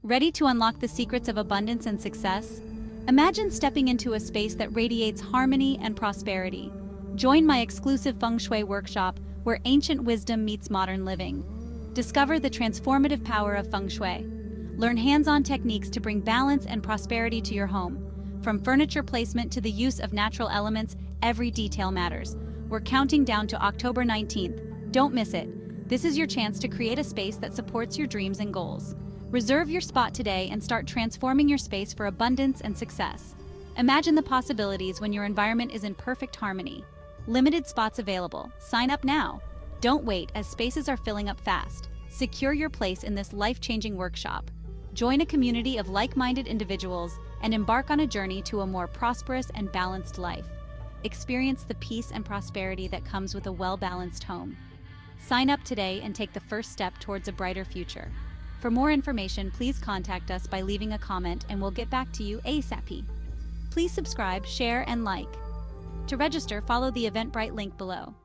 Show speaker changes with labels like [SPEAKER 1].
[SPEAKER 1] Ready to unlock the secrets of abundance and success? Imagine stepping into a space that radiates harmony and prosperity. Join my exclusive Feng Shui Workshop, where ancient wisdom meets modern living. Discover the transformative power of Feng Shui. Learn hands-on techniques to bring balance and prosperity to your home. From furniture placement to the use of natural elements, every detail matters. We're counting down to October 19th. Don't miss it. This is your chance to create a space that supports your dreams and goals. Reserve your spot today and start transforming your space for abundance and success. Imagine the possibilities when your environment is in perfect harmony. Limited spots available. Sign up now. Don't wait, as spaces are filling up fast. Secure your place in this life-changing workshop. Join a community of like-minded individuals and embark on a journey to a more prosperous and balanced life. Experience the peace and prosperity that comes with a well-balanced home. Sign up today and take the first step towards a brighter future. For more information, please contact us by leaving a comment and we'll get back to you ASAP. Please subscribe, share, and like. To register, follow the Eventbrite link below.